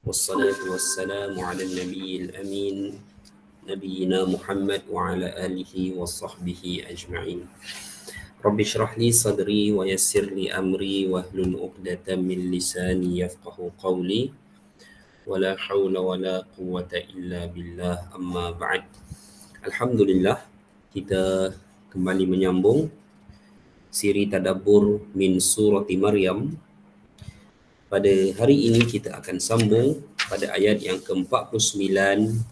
والصلاة والسلام على النبي الأمين نبينا محمد وعلى آله وصحبه أجمعين. رب اشرح لي صدري ويسر لي أمري واحلل عقدة من لساني يفقه قولي ولا حول ولا قوة إلا بالله أما بعد. Alhamdulillah, kita kembali menyambung siri tadabbur min surati Maryam. Pada hari ini kita akan sambung pada ayat yang ke-49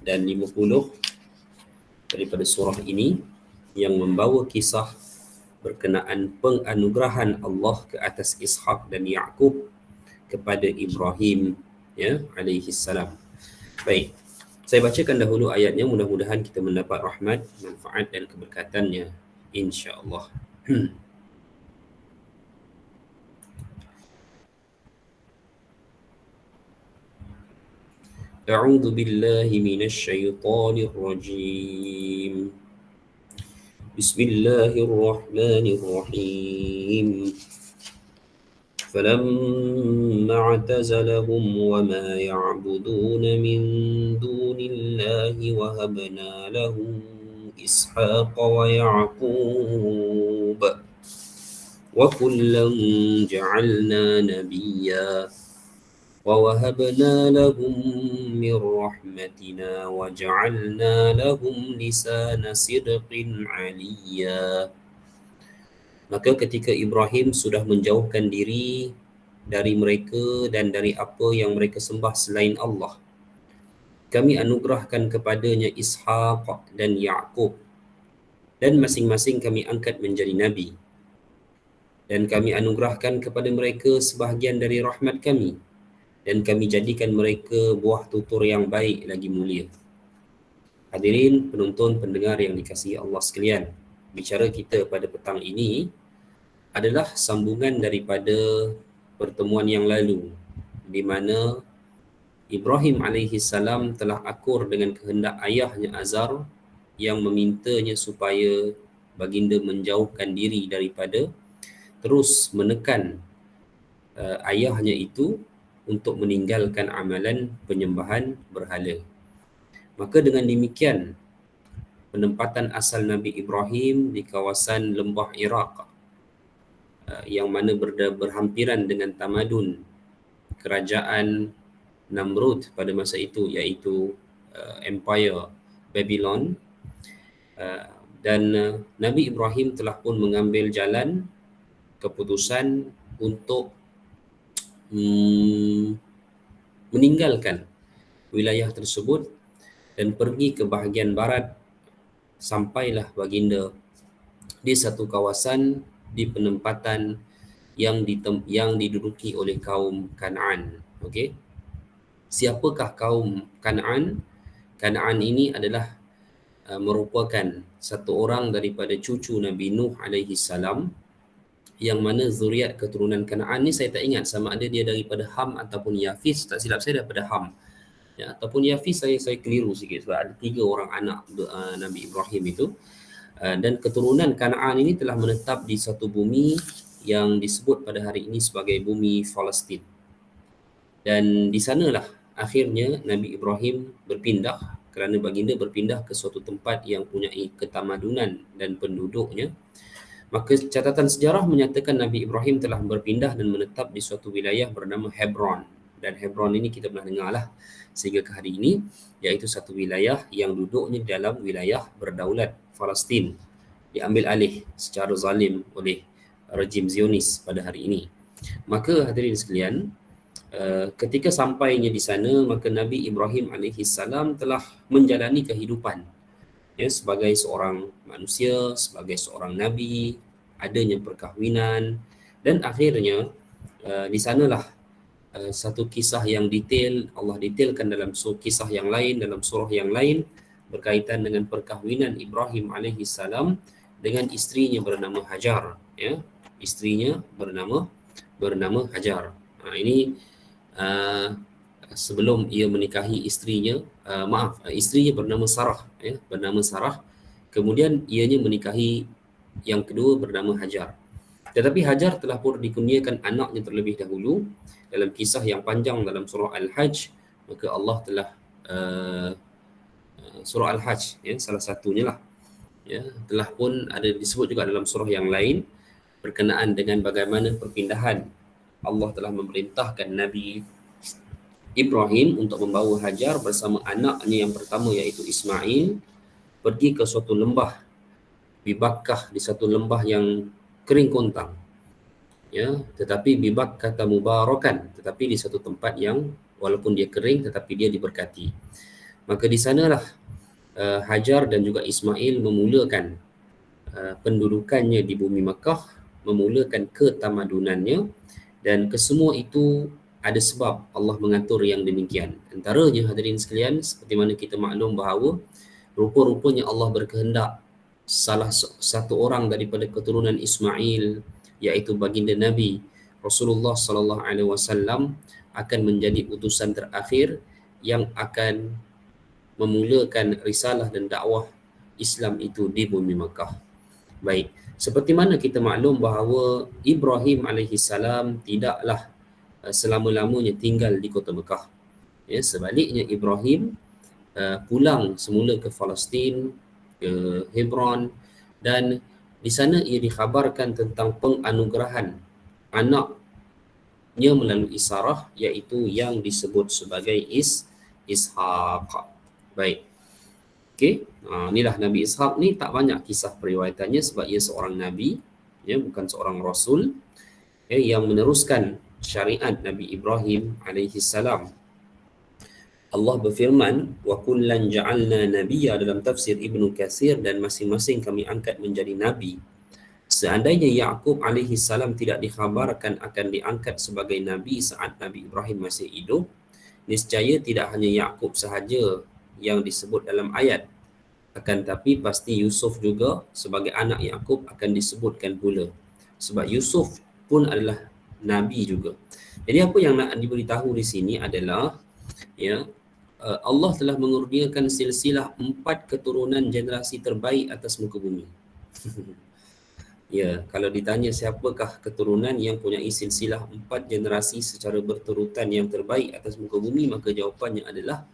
dan 50 daripada surah ini yang membawa kisah berkenaan penganugerahan Allah ke atas Ishaq dan Yaqub kepada Ibrahim alaihi salam. Baik, saya bacakan dahulu ayatnya, mudah-mudahan kita mendapat rahmat, manfaat dan keberkatannya insya-Allah. أعوذ بالله من الشيطان الرجيم بسم الله الرحمن الرحيم فلما اعتزلهم وما يعبدون من دون الله وهبنا له إسحاق ويعقوب وكلا جعلنا نبيا ووهبنا لهم من رحمتنا وجعلنا لهم لسان صدق عليا. Maka ketika Ibrahim sudah menjauhkan diri dari mereka dan dari apa yang mereka sembah selain Allah, kami anugerahkan kepadanya Ishaq dan Yaqub, dan masing-masing kami angkat menjadi nabi, dan kami anugerahkan kepada mereka sebahagian dari rahmat kami, dan kami jadikan mereka buah tutur yang baik lagi mulia. Hadirin penonton pendengar yang dikasihi Allah sekalian, bicara kita pada petang ini adalah sambungan daripada pertemuan yang lalu, di mana Ibrahim alaihi salam telah akur dengan kehendak ayahnya Azar yang memintanya supaya baginda menjauhkan diri daripada terus menekan ayahnya itu untuk meninggalkan amalan penyembahan berhala. Maka dengan demikian, penempatan asal Nabi Ibrahim di kawasan lembah Iraq yang mana berhampiran dengan tamadun kerajaan Namrud pada masa itu, iaitu Empire Babylon, dan Nabi Ibrahim telah pun mengambil jalan keputusan untuk meninggalkan wilayah tersebut dan pergi ke bahagian barat, sampailah baginda di satu kawasan di penempatan yang diduduki oleh kaum Kan'an. Okey. Siapakah kaum Kan'an? Kan'an ini adalah merupakan satu orang daripada cucu Nabi Nuh alaihi salam, yang mana zuriat keturunan Kan'an ni saya tak ingat sama ada dia daripada Ham ataupun Yafis. Tak silap saya daripada Ham, ataupun Yafis, saya keliru sikit sebab ada 3 orang anak Nabi Ibrahim itu. Dan keturunan Kan'an ini telah menetap di satu bumi yang disebut pada hari ini sebagai bumi Palestin. Dan di sanalah akhirnya Nabi Ibrahim berpindah, kerana baginda berpindah ke suatu tempat yang punyai ketamadunan dan penduduknya. Maka catatan sejarah menyatakan Nabi Ibrahim telah berpindah dan menetap di suatu wilayah bernama Hebron. Dan Hebron ini kita pernah dengar lah sehingga ke hari ini, iaitu satu wilayah yang duduknya dalam wilayah berdaulat Palestin, diambil alih secara zalim oleh rejim Zionis pada hari ini. Maka hadirin sekalian, ketika sampainya di sana, maka Nabi Ibrahim alaihi salam telah menjalani kehidupan sebagai seorang manusia, sebagai seorang nabi, adanya perkahwinan, dan akhirnya di sanalah satu kisah yang detail Allah detailkan dalam kisah yang lain, dalam surah yang lain, berkaitan dengan perkahwinan Ibrahim alaihi salam dengan isterinya bernama Hajar, isterinya bernama Hajar. Ini sebelum ia menikahi isterinya, isterinya bernama Sarah, kemudian ianya menikahi yang kedua bernama Hajar. Tetapi Hajar telah pun dikurniakan anaknya terlebih dahulu dalam kisah yang panjang dalam surah Al-Hajj, maka Allah telah uh, surah Al-Hajj, ya, salah satunya lah, ya, telah pun ada disebut juga dalam surah yang lain berkenaan dengan bagaimana perpindahan. Allah telah memerintahkan Nabi Ibrahim untuk membawa Hajar bersama anaknya yang pertama iaitu Ismail pergi ke suatu lembah Bibakkah, di satu lembah yang kering kontang, ya, tetapi Bibak kata mubarakan, tetapi di satu tempat yang walaupun dia kering tetapi dia diberkati. Maka di sanalah Hajar dan juga Ismail memulakan pendudukannya di bumi Makkah, memulakan ketamadunannya, dan kesemua itu ada sebab Allah mengatur yang demikian. Antaranya hadirin sekalian, seperti mana kita maklum bahawa rupa-rupanya Allah berkehendak salah satu orang daripada keturunan Ismail, iaitu baginda Nabi Rasulullah sallallahu alaihi wasallam akan menjadi utusan terakhir yang akan memulakan risalah dan dakwah Islam itu di bumi Makkah. Baik, seperti mana kita maklum bahawa Ibrahim alaihi salam tidaklah selama-lamanya tinggal di kota Mekah. Ya, sebaliknya Ibrahim pulang semula ke Palestin, ke Hebron, dan di sana ia dikhabarkan tentang penganugerahan anaknya melalui Sarah, iaitu yang disebut sebagai Ishaq. Baik. Okey, inilah Nabi Ishaq ni tak banyak kisah periwayatannya sebab ia seorang nabi, ya, bukan seorang rasul, ya, yang meneruskan syariat Nabi Ibrahim alaihi salam. Allah berfirman, wa kullan ja'alna nabiyya dalam tafsir Ibnu Katsir, dan masing-masing kami angkat menjadi nabi. Seandainya Yaqub alaihi salam tidak dikhabarkan akan diangkat sebagai nabi saat Nabi Ibrahim masih hidup, niscaya tidak hanya Yaqub sahaja yang disebut dalam ayat, akan tapi pasti Yusuf juga sebagai anak Yaqub akan disebutkan pula, sebab Yusuf pun adalah nabi juga. Jadi apa yang nak diberitahu di sini adalah, ya, Allah telah mengurniakan silsilah 4 keturunan generasi terbaik atas muka bumi. Ya, kalau ditanya siapakah keturunan yang punyai silsilah 4 generasi secara berterutan yang terbaik atas muka bumi, maka jawapannya adalah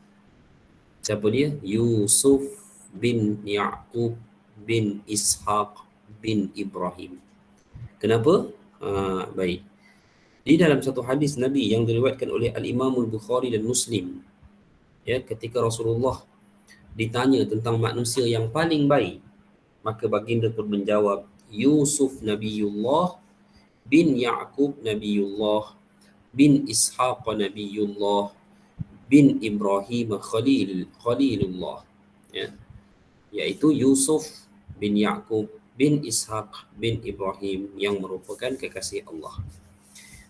siapa dia? Yusuf bin Yaqub bin Ishaq bin Ibrahim. Kenapa? Baik. Di dalam satu hadis Nabi yang diriwayatkan oleh Al-Imam Al-Bukhari dan Muslim, ya, ketika Rasulullah ditanya tentang manusia yang paling baik, maka baginda pun menjawab, Yusuf Nabiullah, bin Yaqub Nabiullah, bin Ishaq Nabiullah, bin Ibrahim Khalilullah, ya, iaitu Yusuf bin Yaqub bin Ishaq bin Ibrahim yang merupakan kekasih Allah.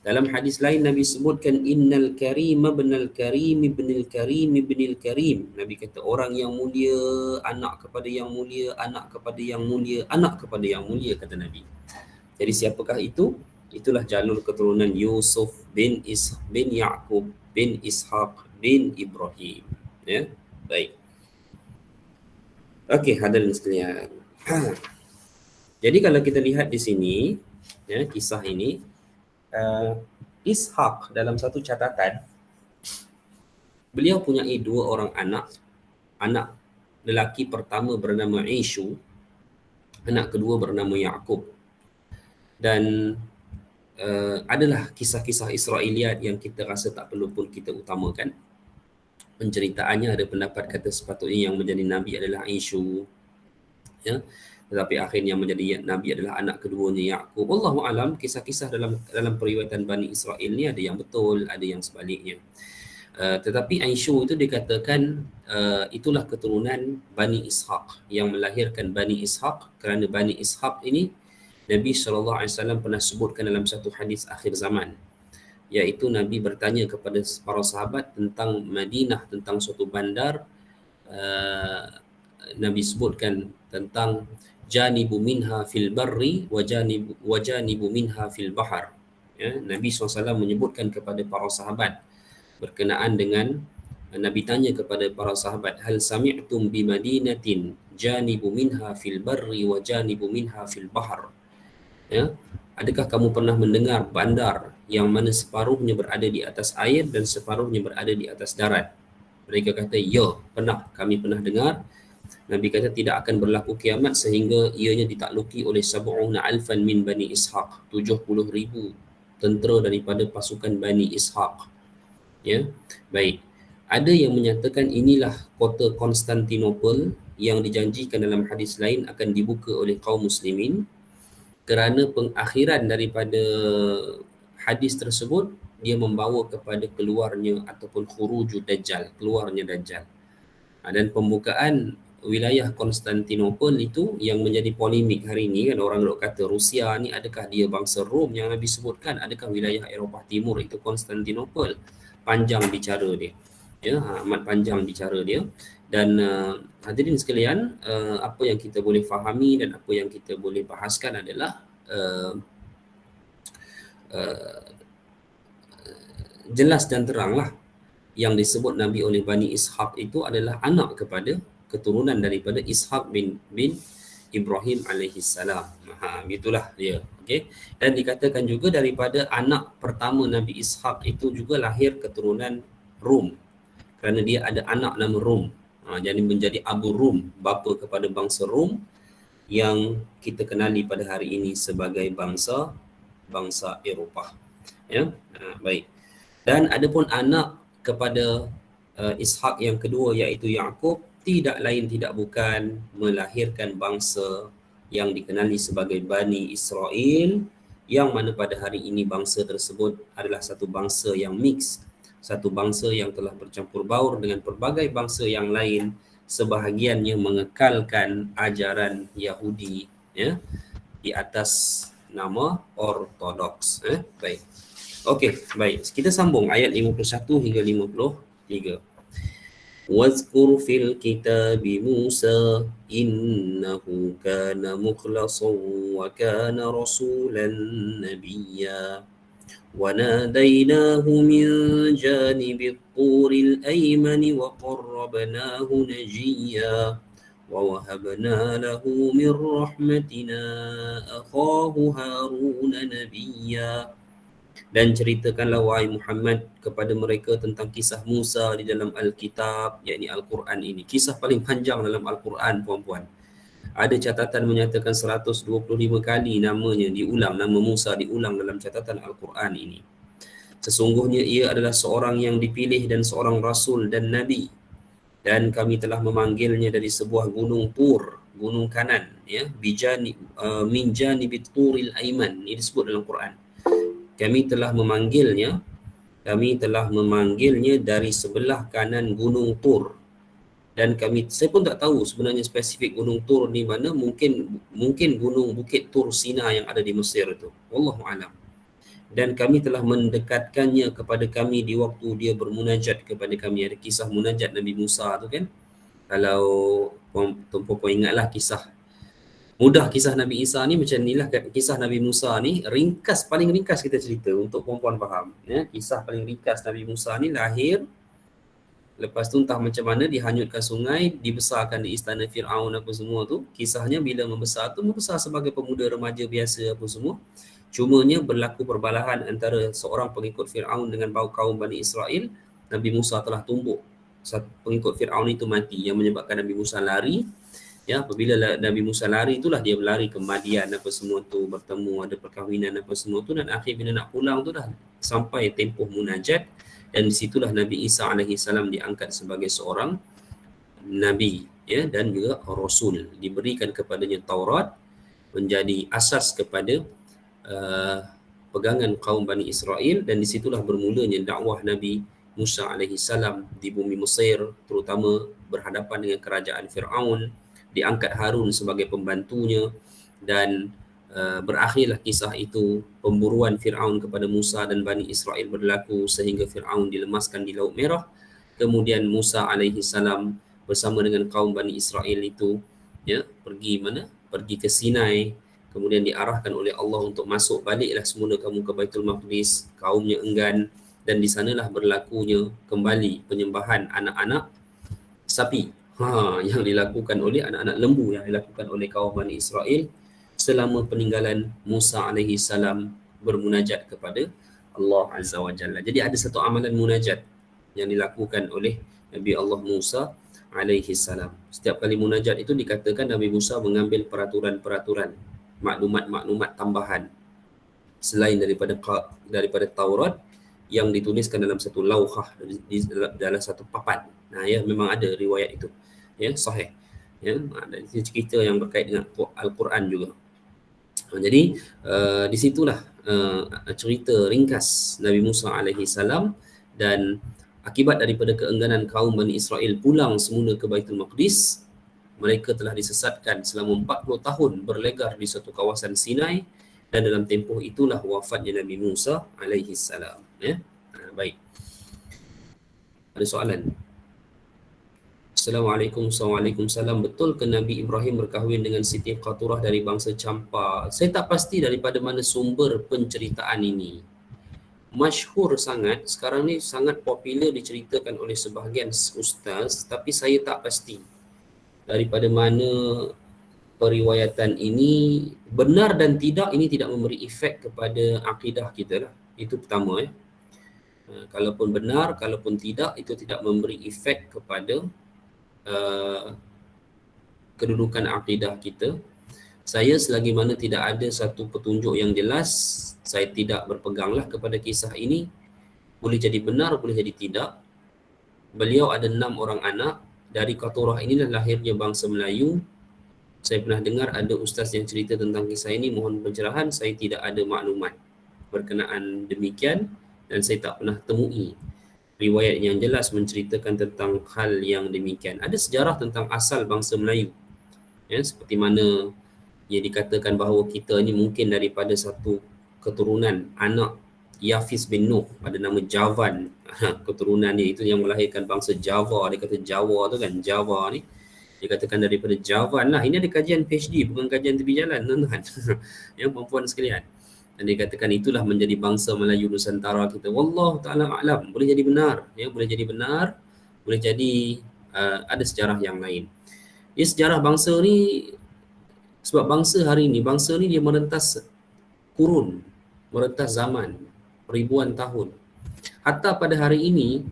Dalam hadis lain Nabi sebutkan innal karim ibnal karim ibnil karim ibnil karim. Nabi kata orang yang mulia, anak kepada yang mulia, anak kepada yang mulia, anak kepada yang mulia, kata Nabi. Jadi siapakah itu? Itulah jalur keturunan Yusuf bin Yaqub bin Ishaq bin Ibrahim. Ya, baik. Okey, hadirin sekalian. Jadi kalau kita lihat di sini, ya, kisah ini, Ishaq dalam satu catatan, beliau punyai 2 orang anak. Anak lelaki pertama bernama Ishu, anak kedua bernama Yaqub. Dan adalah kisah-kisah Israiliyat yang kita rasa tak perlu pun kita utamakan. Penceritaannya ada pendapat kata sepatutnya yang menjadi nabi adalah Ishu, ya, tetapi akhirnya menjadi nabi adalah anak keduanya Yaqub. Wallahu alam, kisah-kisah dalam periwayatan Bani Israel ni ada yang betul, ada yang sebaliknya. Tetapi Aisyu itu dikatakan itulah keturunan Bani Ishaq yang melahirkan Bani Ishaq, kerana Bani Ishaq ini Nabi SAW pernah sebutkan dalam satu hadis akhir zaman, iaitu Nabi bertanya kepada para sahabat tentang Madinah, tentang suatu bandar. Nabi sebutkan tentang janibu minha fil barri wa janibu minha fil bahar. Ya, Nabi SAW menyebutkan kepada para sahabat berkenaan dengan, Nabi tanya kepada para sahabat, hal sami'tum bi madinatin janibu minha fil barri wa janibu minha fil bahar. Ya, adakah kamu pernah mendengar bandar yang mana separuhnya berada di atas air dan separuhnya berada di atas darat. Mereka kata, ya, kami pernah dengar. Nabi kata tidak akan berlaku kiamat sehingga ianya ditakluki oleh sab'una alfan min Bani Ishaq, 70,000 tentera daripada pasukan Bani Ishaq. Ya, baik. Ada yang menyatakan inilah kota Konstantinopel yang dijanjikan dalam hadis lain akan dibuka oleh kaum muslimin. Kerana pengakhiran daripada hadis tersebut, dia membawa kepada keluarnya ataupun khuruju Dajjal, keluarnya Dajjal. Dan pembukaan wilayah Konstantinopel itu yang menjadi polemik hari ini, kan orang dok kata Rusia ni adakah dia bangsa Rom yang Nabi sebutkan, adakah wilayah Eropah Timur itu Konstantinopel. Panjang bicara dia, ya, amat panjang bicara dia. Dan hadirin sekalian, apa yang kita boleh fahami dan apa yang kita boleh bahaskan adalah jelas dan teranglah yang disebut Nabi oleh Bani Ishaq itu adalah anak kepada keturunan daripada Ishaq bin Ibrahim alaihi salam. Itulah dia. Okey. Dan dikatakan juga daripada anak pertama Nabi Ishaq itu juga lahir keturunan Rum. Kerana dia ada anak nama Rum. Jadi menjadi Abu Rum, bapa kepada bangsa Rum yang kita kenali pada hari ini sebagai bangsa Eropah. Ya. Baik. Dan ada pun anak kepada Ishaq yang kedua iaitu Yaqub, tidak lain tidak bukan melahirkan bangsa yang dikenali sebagai Bani Israel, yang mana pada hari ini bangsa tersebut adalah satu bangsa yang mix, satu bangsa yang telah bercampur baur dengan pelbagai bangsa yang lain, sebahagiannya mengekalkan ajaran Yahudi, ya, di atas nama Ortodoks. Baik. Okey, baik. Kita sambung ayat 51 hingga 53. Wazkur fil kitabi Musa innahu kana mukhlasan wa kana rasulan nabiyya wa nadainahu min janibi at-turil aymani wa qarrabnahu najiyya wa wahabna lahu min rahmatina akhahu Haruna nabiyya. Dan ceritakanlah wahai Muhammad kepada mereka tentang kisah Musa di dalam Alkitab, yakni Al-Quran ini. Kisah paling panjang dalam Al-Quran, puan-puan. Ada catatan menyatakan 125 kali namanya diulang, nama Musa diulang dalam catatan Al-Quran ini. Sesungguhnya ia adalah seorang yang dipilih dan seorang rasul dan nabi. Dan kami telah memanggilnya dari sebuah gunung Tur, gunung kanan, ya, min janibit turil aiman. Ini disebut dalam Quran. Kami telah memanggilnya dari sebelah kanan gunung Tur. Dan saya pun tak tahu sebenarnya spesifik gunung Tur ni mana, mungkin gunung Bukit Tur Sina yang ada di Mesir itu. Wallahu alam. Dan kami telah mendekatkannya kepada kami di waktu dia bermunajat kepada kami. Ada kisah munajat Nabi Musa tu kan. Kalau puan-puan ingatlah mudah kisah Nabi Isa ni macam inilah, kisah Nabi Musa ni paling ringkas kita cerita untuk puan-puan faham, ya. Kisah paling ringkas Nabi Musa ni lahir, lepas tu entah macam mana dihanyutkan sungai, dibesarkan di istana Fir'aun apa semua tu. Kisahnya bila membesar sebagai pemuda remaja biasa apa semua. Cumanya berlaku perbalahan antara seorang pengikut Fir'aun dengan kaum Bani Israel. Nabi Musa telah tumbuk. Pengikut Fir'aun itu mati, yang menyebabkan Nabi Musa lari. Ya, apabila Nabi Musa lari, itulah dia berlari ke Madian apa semua tu, bertemu, ada perkahwinan apa semua tu, dan akhir bila nak pulang tu dah sampai tempoh munajat, dan di situlah Nabi Isa alaihi salam diangkat sebagai seorang nabi, ya, dan juga rasul, diberikan kepadanya Taurat menjadi asas kepada pegangan kaum Bani Israel, dan di situlah bermulanya dakwah Nabi Musa alaihi salam di bumi Mesir, terutama berhadapan dengan kerajaan Fir'aun. Diangkat Harun sebagai pembantunya, dan berakhirlah kisah itu, pemburuan Fir'aun kepada Musa dan Bani Israel berlaku sehingga Fir'aun dilemaskan di Laut Merah. Kemudian Musa alaihi salam bersama dengan kaum Bani Israel itu, ya, pergi ke Sinai, kemudian diarahkan oleh Allah untuk masuk, baliklah semula kamu ke Baitul Maqdis. Kaumnya enggan, dan di sanalah berlakunya kembali penyembahan anak-anak sapi, yang dilakukan oleh anak-anak lembu, yang dilakukan oleh kaum Bani Israel selama peninggalan Musa alaihi salam bermunajat kepada Allah Azza wa Jalla. Jadi ada satu amalan munajat yang dilakukan oleh Nabi Allah Musa alaihi salam. Setiap kali munajat itu dikatakan Nabi Musa mengambil peraturan-peraturan, maklumat-maklumat tambahan selain daripada Taurat yang dituliskan dalam satu lauhah, dalam satu papan. Nah ya, memang ada riwayat itu. Ya, sahih. Ya, ada cerita yang berkait dengan Al-Quran juga. Jadi di situlah cerita ringkas Nabi Musa alaihi salam, dan akibat daripada keengganan kaum Bani Israel pulang semula ke Baitul Maqdis, mereka telah disesatkan selama 40 tahun berlegar di satu kawasan Sinai, dan dalam tempoh itulah wafatnya Nabi Musa alaihi salam. Ya. Baik. Ada soalan? Assalamualaikum. Waalaikumsalam. Betul ke Nabi Ibrahim berkahwin dengan Siti Qaturah dari bangsa Campa? Saya tak pasti daripada mana sumber penceritaan ini. Masyhur sangat, sekarang ni sangat popular diceritakan oleh sebahagian ustaz, tapi saya tak pasti daripada mana periwayatan ini. Benar dan tidak, ini tidak memberi efek kepada akidah kita lah. Itu pertama ya. Kalaupun benar, kalaupun tidak, itu tidak memberi efek kepada kedudukan akidah kita. Saya selagi mana tidak ada satu petunjuk yang jelas, saya tidak berpeganglah kepada kisah ini. Boleh jadi benar, boleh jadi tidak. Beliau ada 6 orang anak. Dari Qaturah inilah lahirnya bangsa Melayu. Saya pernah dengar ada ustaz yang cerita tentang kisah ini, mohon pencerahan. Saya tidak ada maklumat berkenaan demikian, dan saya tak pernah temui riwayat yang jelas menceritakan tentang hal yang demikian. Ada sejarah tentang asal bangsa Melayu, ya, seperti mana ia dikatakan bahawa kita ni mungkin daripada satu keturunan anak Yafiz bin Nuh, ada nama Javan. Keturunan dia itu yang melahirkan bangsa Java. Dia kata Jawa tu kan, Java ni dia katakan daripada Javan lah. Ini ada kajian PhD, bukan kajian tepi jalan, tuan-tuan. Ya, puan-puan sekalian. Dan dia katakan itulah menjadi bangsa Melayu Nusantara kita. Wallahu ta'ala a'lam. Boleh jadi benar. Ya, boleh jadi benar. Boleh jadi ada sejarah yang lain. Ya, sejarah bangsa ni, sebab bangsa hari ni, bangsa ni dia merentas kurun, merentas zaman, ribuan tahun. Hatta pada hari ini,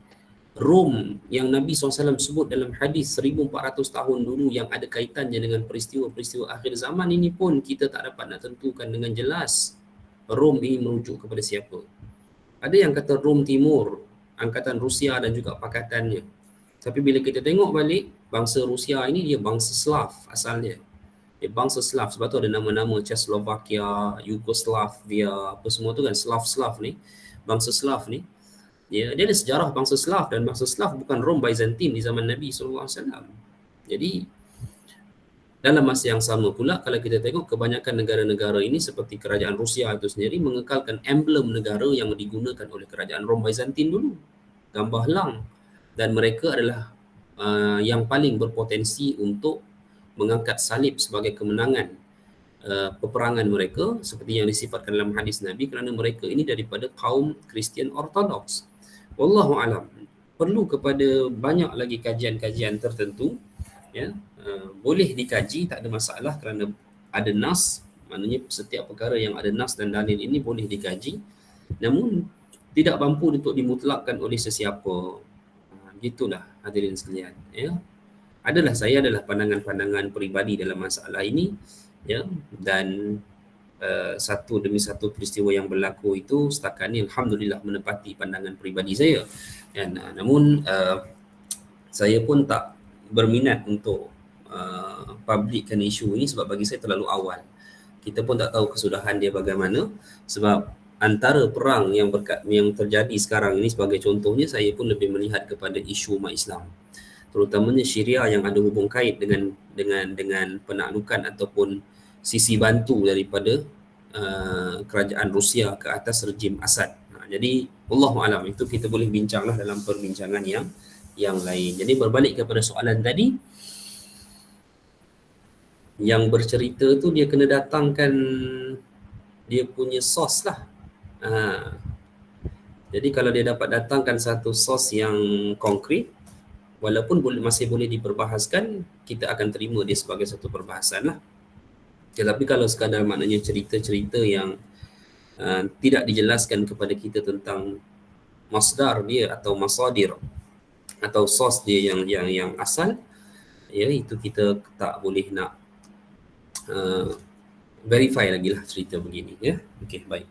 Rom yang Nabi SAW sebut dalam hadis 1400 tahun dulu yang ada kaitannya dengan peristiwa-peristiwa akhir zaman ini pun kita tak dapat nak tentukan dengan jelas Rom ini merujuk kepada siapa. Ada yang kata Rom Timur, angkatan Rusia dan juga pakatannya. Tapi bila kita tengok balik, bangsa Rusia ini dia bangsa Slav asalnya. Dia bangsa Slav, sebab tu ada nama-nama Czechoslovakia, Yugoslavia, apa semua tu kan, Slav ni, bangsa Slav ni. Dia ada sejarah bangsa Slav, dan bangsa Slav bukan Rom Byzantin di zaman Nabi SAW. Jadi dalam masa yang sama pula, kalau kita tengok kebanyakan negara-negara ini seperti kerajaan Rusia itu sendiri mengekalkan emblem negara yang digunakan oleh kerajaan Rom Byzantin dulu, gambar lang, dan mereka adalah yang paling berpotensi untuk mengangkat salib sebagai kemenangan peperangan mereka, seperti yang disifatkan dalam hadis Nabi, kerana mereka ini daripada kaum Kristian Ortodoks. Wallahu alam. Perlu kepada banyak lagi kajian-kajian tertentu, ya. Boleh dikaji, tak ada masalah, kerana ada nas, maknanya setiap perkara yang ada nas dan dalil ini boleh dikaji, namun tidak mampu untuk dimutlakkan oleh sesiapa. Gitulah hadirin sekalian, ya. Saya adalah pandangan-pandangan peribadi dalam masalah ini, ya, dan satu demi satu peristiwa yang berlaku itu setakat ni alhamdulillah menepati pandangan peribadi saya. Dan namun saya pun tak berminat untuk publikkan isu ini sebab bagi saya terlalu awal. Kita pun tak tahu kesudahan dia bagaimana, sebab antara perang yang terjadi sekarang ini sebagai contohnya, saya pun lebih melihat kepada isu umat Islam, terutamanya Syria yang ada hubung kait dengan penaklukan ataupun sisi bantu daripada kerajaan Rusia ke atas rejim Assad. Jadi Wallahu alam, itu kita boleh bincanglah dalam perbincangan yang lain. Jadi berbalik kepada soalan tadi, yang bercerita tu dia kena datangkan dia punya sos lah. Jadi kalau dia dapat datangkan satu sos yang konkret, walaupun masih boleh diperbahaskan, kita akan terima dia sebagai satu perbahasan lah. Tetapi kalau sekadar maknanya cerita-cerita yang tidak dijelaskan kepada kita tentang masdar dia atau masadir atau source dia yang asal, ya, itu kita tak boleh nak uh, verify lagi lah cerita begini, ya. Okey, baik.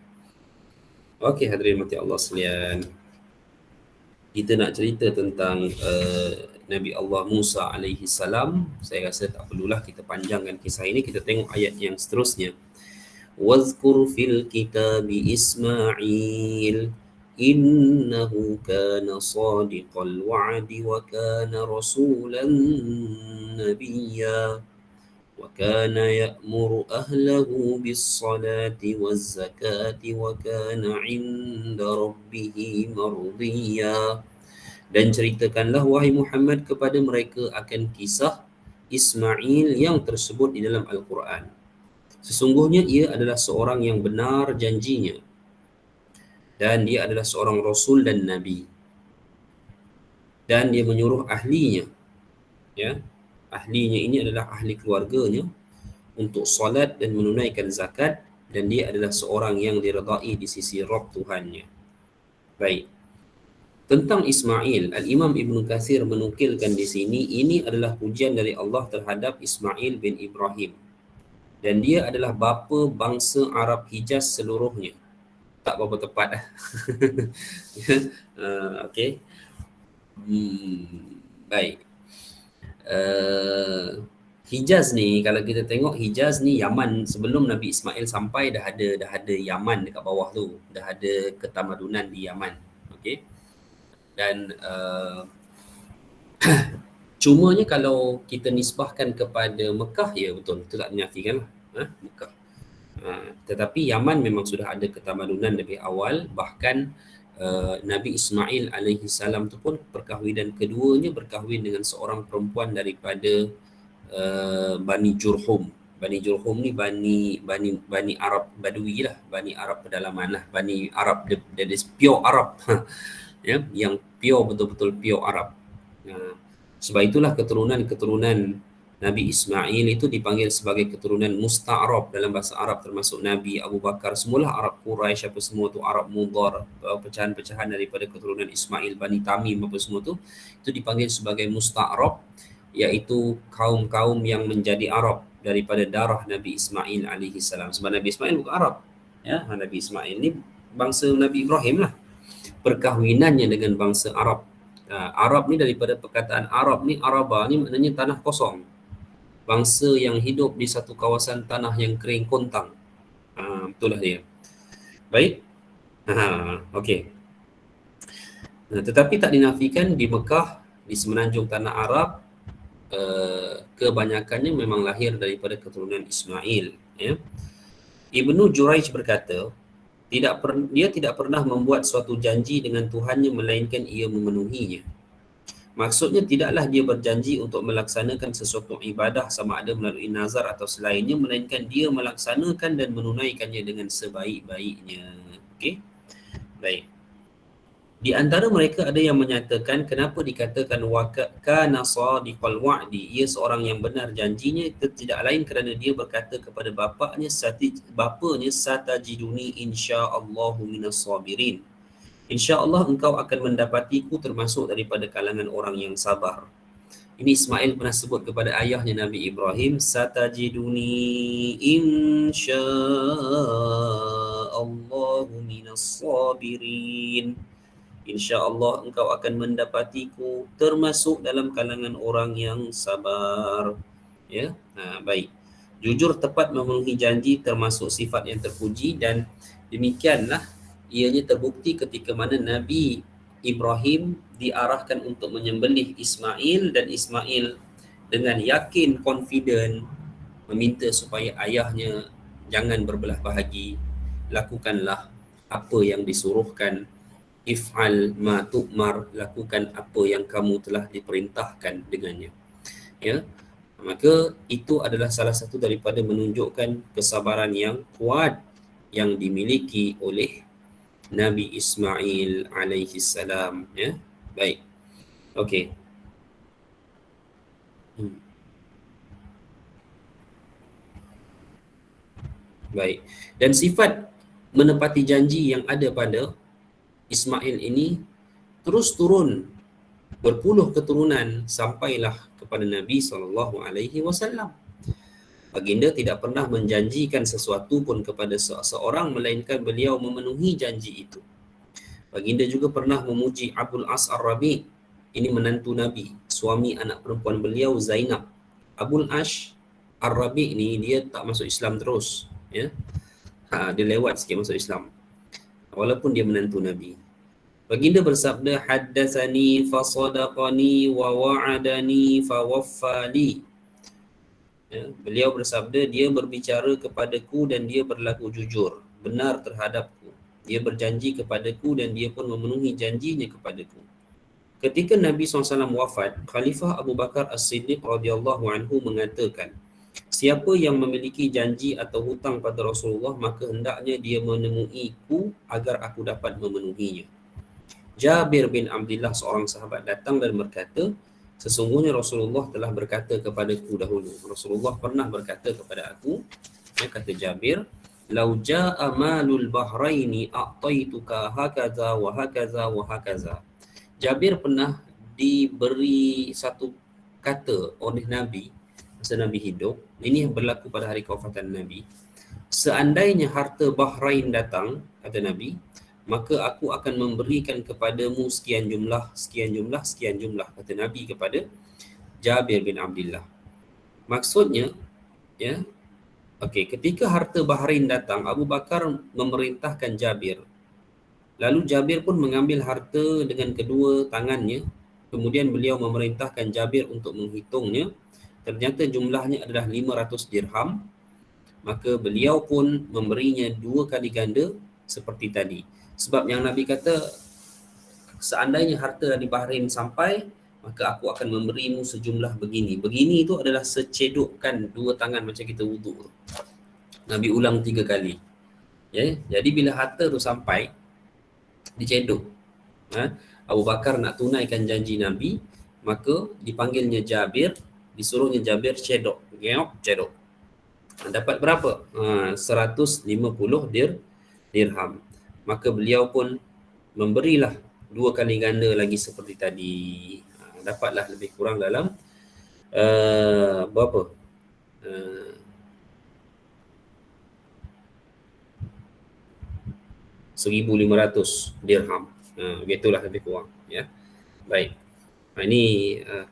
Okey, hadirin mati Allah sekalian, kita nak cerita tentang Nabi Allah Musa alaihi salam. Saya rasa tak perlulah kita panjangkan kisah ini, kita tengok ayat yang seterusnya. Wazkur fil kitabi Ismail innahu kana sadiqal wa'di wa kana rasulan nabiyya wa kana ya'muru ahlahu bis salati waz zakati wa kana 'inda rabbih mardiyya. Dan ceritakanlah wahai Muhammad kepada mereka akan kisah Ismail yang tersebut di dalam Al-Quran. Sesungguhnya ia adalah seorang yang benar janjinya dan dia adalah seorang rasul dan nabi, dan dia menyuruh ahlinya, ya, ahlinya ini adalah ahli keluarganya, untuk solat dan menunaikan zakat, dan dia adalah seorang yang diredai di sisi Rabb Tuhannya. Baik. Tentang Ismail, Al-Imam Ibn Kathir menukilkan di sini, ini adalah pujian dari Allah terhadap Ismail bin Ibrahim. Dan dia adalah bapa bangsa Arab Hijaz seluruhnya. Tak berapa tepat. Okey. Baik. Hijaz ni, kalau kita tengok Hijaz ni Yaman, sebelum Nabi Ismail sampai dah ada Yaman dekat bawah tu. Dah ada ketamadunan di Yaman. Okey. Dan cumanya kalau kita nisbahkan kepada Mekah, ya betul, itu tak dinafikan lah, Mekah. Tetapi Yaman memang sudah ada ketamadunan lebih awal. Bahkan Nabi Ismail alaihi salam tu pun perkahwinan keduanya berkahwin dengan seorang perempuan daripada Bani Jurhum. Bani Jurhum ni Bani Arab Badui lah, Bani Arab pedalaman lah, Bani Arab that is pure Arab. Ya, yang pure, betul-betul pure Arab. Sebab itulah keturunan Nabi Ismail itu dipanggil sebagai keturunan musta'arab dalam bahasa Arab, termasuk Nabi Abu Bakar, semualah Arab Quraisy, apa semua tu, Arab Mudhar, pecahan-pecahan daripada keturunan Ismail, Bani Tamim, apa semua tu, itu dipanggil sebagai musta'arab, iaitu kaum-kaum yang menjadi Arab daripada darah Nabi Ismail alaihi salam. Sebab Nabi Ismail bukan Arab, ya, Nabi Ismail ni bangsa Nabi Ibrahim lah. Perkahwinannya dengan bangsa Arab. Arab ni daripada perkataan Arab ni, Araba ni maknanya tanah kosong. Bangsa yang hidup di satu kawasan tanah yang kering kontang. Itulah dia. Baik. Okey. Tetapi tak dinafikan di Mekah, di semenanjung tanah Arab, kebanyakannya memang lahir daripada keturunan Ismail. Ya. Ibnu Juraij berkata, dia tidak pernah membuat suatu janji dengan Tuhannya melainkan ia memenuhinya. Maksudnya tidaklah dia berjanji untuk melaksanakan sesuatu ibadah sama ada melalui nazar atau selainnya, melainkan dia melaksanakan dan menunaikannya dengan sebaik-baiknya. Okey? Baik. Di antara mereka ada yang menyatakan kenapa dikatakan kana sadiqal wa'di, ia seorang yang benar janjinya, itu tidak lain kerana dia berkata kepada bapanya satajiduni insyaallahu minas sabirin. InsyaAllah engkau akan mendapatiku termasuk daripada kalangan orang yang sabar. Ini Ismail pernah sebut kepada ayahnya Nabi Ibrahim, satajiduni insyaallahu minas sabirin. InsyaAllah engkau akan mendapatiku termasuk dalam kalangan orang yang sabar. Ya, baik. Jujur, tepat, memenuhi janji termasuk sifat yang terpuji, dan demikianlah ianya terbukti ketika mana Nabi Ibrahim diarahkan untuk menyembelih Ismail, dan Ismail dengan yakin, confident meminta supaya ayahnya jangan berbelah bahagi, lakukanlah apa yang disuruhkan, if'al ma tu'mar, lakukan apa yang kamu telah diperintahkan dengannya. Ya, maka itu adalah salah satu daripada menunjukkan kesabaran yang kuat yang dimiliki oleh Nabi Ismail alaihi salam. Ya, baik. Okey. Baik. Dan sifat menepati janji yang ada pada Ismail ini terus turun berpuluh keturunan sampailah kepada Nabi SAW. Baginda tidak pernah menjanjikan sesuatu pun kepada seseorang melainkan beliau memenuhi janji itu. Baginda juga pernah memuji Abul As Ar-Rabi', ini menantu Nabi, suami anak perempuan beliau Zainab. Abul As Ar-Rabi' ni dia tak masuk Islam terus, ya. Dia lewat sikit masuk Islam walaupun dia menantu Nabi. Baginda bersabda, haddatsani fa sadaqani wa wa'adani fa waffali. Ya, beliau bersabda, dia berbicara kepadaku dan dia berlaku jujur, benar terhadapku. Dia berjanji kepadaku dan dia pun memenuhi janjinya kepadaku. Ketika Nabi SAW wafat, Khalifah Abu Bakar As-Siddiq radhiyallahu anhu mengatakan, siapa yang memiliki janji atau hutang pada Rasulullah, maka hendaknya dia menemuiku agar aku dapat memenuhinya. Jabir bin Abdullah, seorang sahabat, datang dan berkata, sesungguhnya Rasulullah telah berkata kepadaku dahulu. Rasulullah pernah berkata kepada aku, kata Jabir, lau jaa malul bahraini a'taituka hakaza wa hakaza wa hakaza. Jabir pernah diberi satu kata oleh Nabi masa Nabi hidup. Ini yang berlaku pada hari kewafatan Nabi. Seandainya harta Bahrain datang, kata Nabi, maka aku akan memberikan kepadamu sekian jumlah, sekian jumlah, sekian jumlah, kata Nabi kepada Jabir bin Abdullah. Maksudnya, ya, ketika harta Bahrain datang, Abu Bakar memerintahkan Jabir. Lalu Jabir pun mengambil harta dengan kedua tangannya. Kemudian beliau memerintahkan Jabir untuk menghitungnya. Ternyata jumlahnya adalah 500 dirham. Maka beliau pun memberinya 2 kali ganda seperti tadi. Sebab yang Nabi kata, seandainya harta dari Bahrain sampai, maka aku akan memberimu sejumlah begini. Begini itu adalah secedukkan 2 tangan macam kita wuduk. Nabi ulang 3 kali. Ya, jadi bila harta tu sampai, diceduk. Abu Bakar nak tunaikan janji Nabi, maka dipanggilnya Jabir, disuruhnya Jabir cedok. Cedok. Dapat berapa? 150 dirham. Maka beliau pun memberilah 2 kali ganda lagi seperti tadi. Dapatlah lebih kurang dalam berapa? 1,500 dirham. Begitulah lebih kurang, ya. Baik. Ini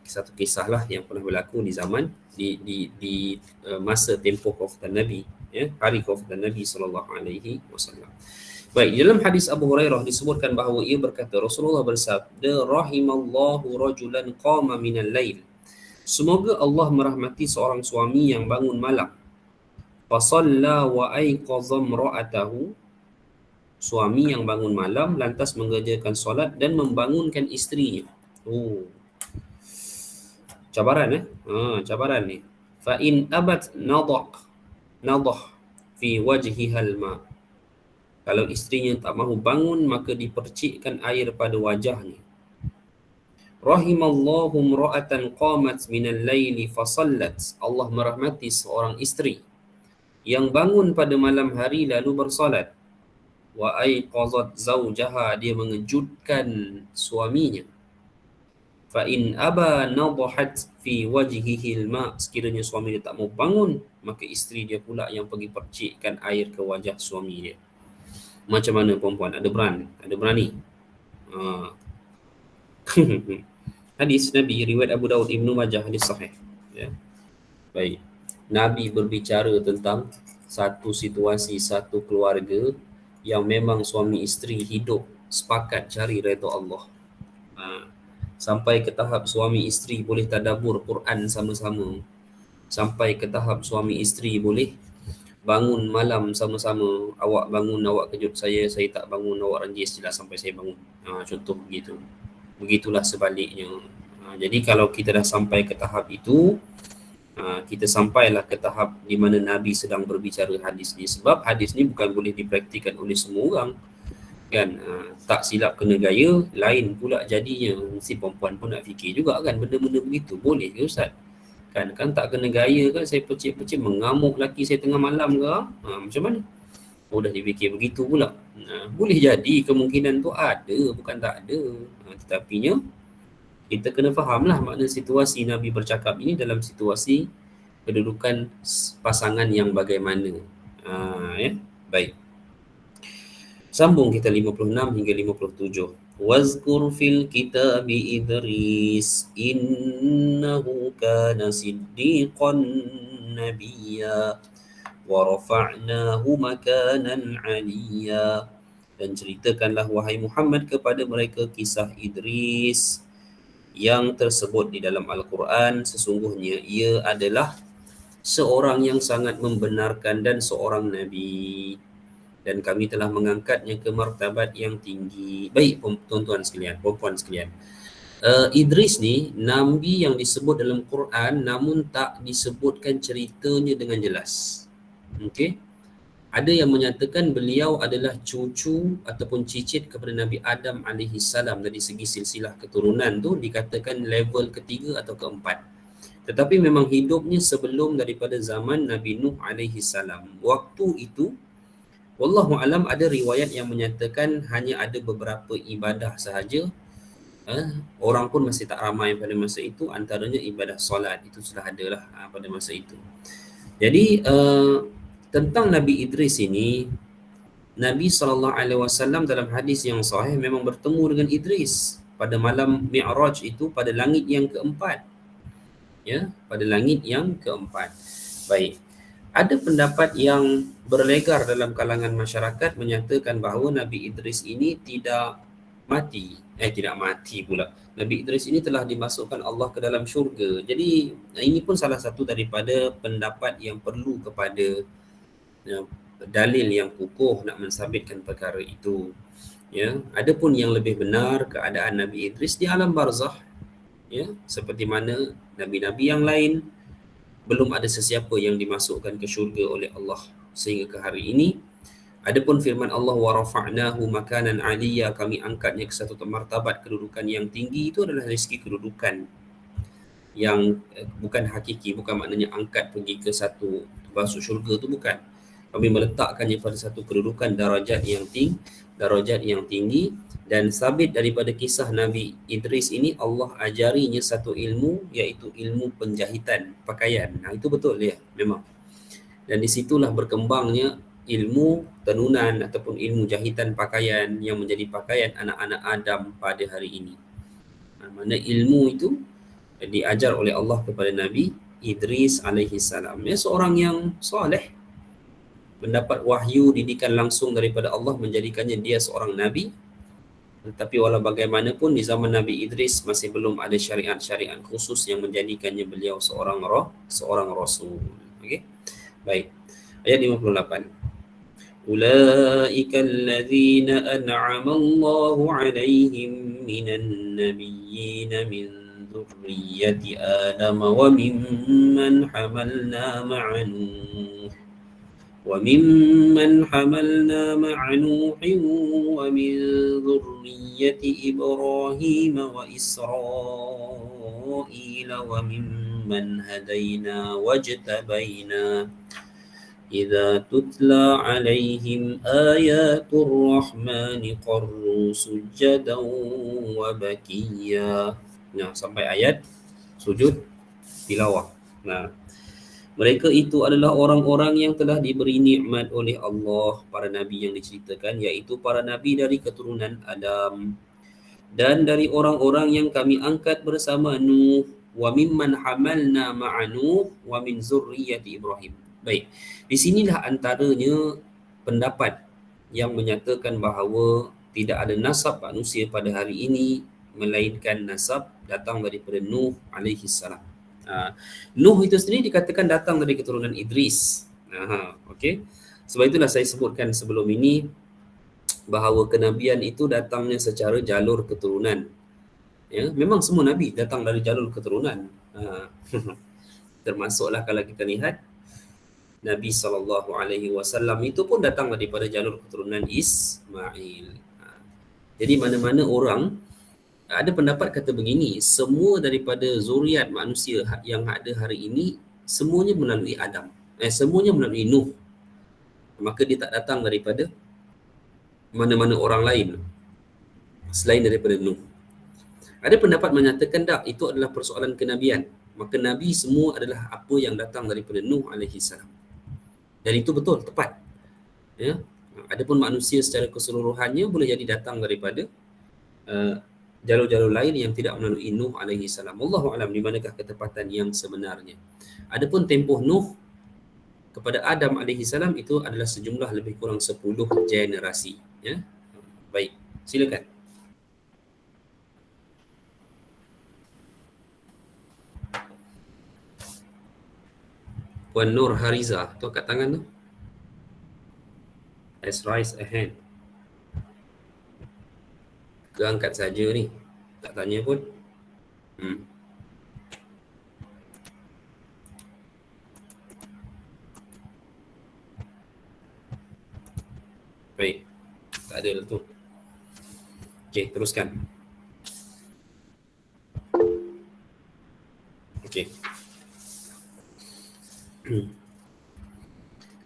satu kisahlah yang pernah berlaku di zaman di masa tempoh kewafatan Nabi, ya, hari kewafatan Nabi SAW. Baik, di dalam hadis Abu Hurairah disebutkan bahawa ia berkata, Rasulullah bersabda, rahimallahu rajulan qama minal lail. Semoga Allah merahmati seorang suami yang bangun malam. Fasalla wa aiqadha imra'atahu. Suami yang bangun malam lantas mengerjakan solat dan membangunkan isterinya. Cabaran cabaran ni. Fa in abat nadah fi wajhiha al-ma. Kalau isterinya tak mahu bangun, maka dipercikkan air pada wajahnya. Rahimallahu imra'atan qamat minal laili fasallat. Allah merahmati seorang isteri yang bangun pada malam hari lalu bersolat. Wa aiqazat zawjaha, dia mengejutkan suaminya. Fa in aba nadahat fi wajhihi al-ma. Sekiranya suami dia tak mau bangun, maka isteri dia pula yang pergi percikkan air ke wajah suami dia. Macam mana perempuan? Ada berani. Hadis Nabi riwayat Abu Daud, Ibnu Majah, hadis sahih, ya. Baik. Nabi berbicara tentang satu situasi, satu keluarga yang memang suami isteri hidup sepakat cari redha Allah. Sampai ke tahap suami isteri boleh tadabbur Quran sama-sama. Sampai ke tahap suami isteri boleh bangun malam sama-sama. Awak bangun, awak kejut saya tak bangun, awak ranjis jelas sampai saya bangun. Contoh begitu. Begitulah sebaliknya. Jadi kalau kita dah sampai ke tahap itu, kita sampailah ke tahap di mana Nabi sedang berbicara hadis ni. Sebab hadis ni bukan boleh dipraktikan oleh semua orang. Kan? Tak silap kena gaya, lain pula jadinya. Mesti perempuan pun nak fikir juga kan benda-benda begitu. Boleh ke Ustaz? Kan tak kena gaya kan, saya pecik-pecik mengamuk laki saya tengah malam ke? Macam mana? Dah difikir begitu pula. Boleh jadi kemungkinan tu ada, bukan tak ada. Tetapinya kita kena fahamlah makna situasi Nabi bercakap ini dalam situasi kedudukan pasangan yang bagaimana. Ya. Baik. Sambung kita 56 hingga 57. Wazkur fil kitabi Idris innahu kana siddiqan nabiyya wa rafa'nahu makanan 'aliyya. Dan ceritakanlah wahai Muhammad kepada mereka kisah Idris yang tersebut di dalam Al-Quran. Sesungguhnya ia adalah seorang yang sangat membenarkan dan seorang Nabi, dan kami telah mengangkatnya ke martabat yang tinggi. Baik tuan-tuan sekalian, puan-puan sekalian, Idris ni Nabi yang disebut dalam Quran, namun tak disebutkan ceritanya dengan jelas. Okey, ada yang menyatakan beliau adalah cucu ataupun cicit kepada Nabi Adam alaihi salam. Dari segi silsilah keturunan tu dikatakan level ketiga atau keempat. Tetapi memang hidupnya sebelum daripada zaman Nabi Nuh alaihi salam. Waktu itu wallahu alam ada riwayat yang menyatakan hanya ada beberapa ibadah sahaja. Orang pun masih tak ramai pada masa itu, antaranya ibadah solat. Itu sudah adalah pada masa itu. Jadi tentang Nabi Idris ini, Nabi SAW dalam hadis yang sahih memang bertemu dengan Idris pada malam Mi'raj itu, pada langit yang keempat. Ya, pada langit yang keempat. Baik. Ada pendapat yang berlegar dalam kalangan masyarakat menyatakan bahawa Nabi Idris ini tidak mati. Tidak mati pula. Nabi Idris ini telah dimasukkan Allah ke dalam syurga. Jadi ini pun salah satu daripada pendapat yang perlu kepada dalil yang kukuh nak mensabitkan perkara itu. Ya, adapun yang lebih benar keadaan Nabi Idris di alam barzakh, ya, seperti mana nabi-nabi yang lain, belum ada sesiapa yang dimasukkan ke syurga oleh Allah sehingga ke hari ini. Adapun firman Allah wa rafa'nahu makanan 'aliyya, kami angkatnya ke satu martabat kedudukan yang tinggi, itu adalah dari segi kedudukan yang bukan hakiki, bukan maknanya angkat pergi ke satu masuk syurga tu, bukan. Kami meletakkannya pada satu kedudukan darajat yang tinggi. Dan sabit daripada kisah Nabi Idris ini, Allah ajarinya satu ilmu, iaitu ilmu penjahitan pakaian. Itu betul ya, memang. Dan di situlah berkembangnya ilmu tenunan ataupun ilmu jahitan pakaian yang menjadi pakaian anak-anak Adam pada hari ini. Mana ilmu itu diajar oleh Allah kepada Nabi Idris alaihi salam. Dia seorang yang soleh, mendapat wahyu didikan langsung daripada Allah menjadikannya dia seorang Nabi. Tetapi walau bagaimanapun di zaman Nabi Idris masih belum ada syariat-syariat khusus yang menjadikannya beliau seorang rasul. Okey. Baik. Ayat 58. Ulaika allazina an'ama Allahu 'alaihim minan nabiyyin min dzurriyyati Adam wa mimman hamalna ma'a Nuh وممن حملنا مع نوح ومن ذرية إبراهيم وإسرائيل وممن هدينا واجتبينا إذا تتلى عليهم آيات الرحمن خروا سجدا وبكيا. Sampai ayat sujud tilawah. Mereka itu adalah orang-orang yang telah diberi nikmat oleh Allah, para nabi yang diceritakan, iaitu para nabi dari keturunan Adam dan dari orang-orang yang kami angkat bersama Nuh, wa mimman hamalna ma'a Nuh wa min zurriyyati Ibrahim. Baik, di sinilah antaranya pendapat yang menyatakan bahawa tidak ada nasab manusia pada hari ini melainkan nasab datang daripada Nuh alaihi salam. Nuh itu sendiri dikatakan datang dari keturunan Idris. Okey. Sebab itulah saya sebutkan sebelum ini bahawa kenabian itu datangnya secara jalur keturunan. Ya, memang semua nabi datang dari jalur keturunan. Termasuklah kalau kita lihat Nabi SAW itu pun datang daripada jalur keturunan Ismail. Jadi mana-mana orang, ada pendapat kata begini, semua daripada zuriat manusia yang ada hari ini semuanya melalui Adam. Semuanya melalui Nuh. maka dia tak datang daripada mana-mana orang lain selain daripada Nuh. Ada pendapat menyatakan tak, itu adalah persoalan kenabian. Maka Nabi semua adalah apa yang datang daripada Nuh alaihi salam. Dan itu betul, tepat. Ya. Adapun manusia secara keseluruhannya boleh jadi datang daripada jalur-jalur lain yang tidak melalui Nuh alaihi salam. Wallahu alam di manakah ketepatan yang sebenarnya. Adapun tempoh Nuh kepada Adam alaihi salam itu adalah sejumlah lebih kurang 10 generasi. Ya. Baik, silakan. Puan Nur Hariza, tu kat tangan tu. Let's raise a hand. Ke angkat saja ni. Tak tanya pun. Baik. Tak ada lah tu. Okey, teruskan. Okey.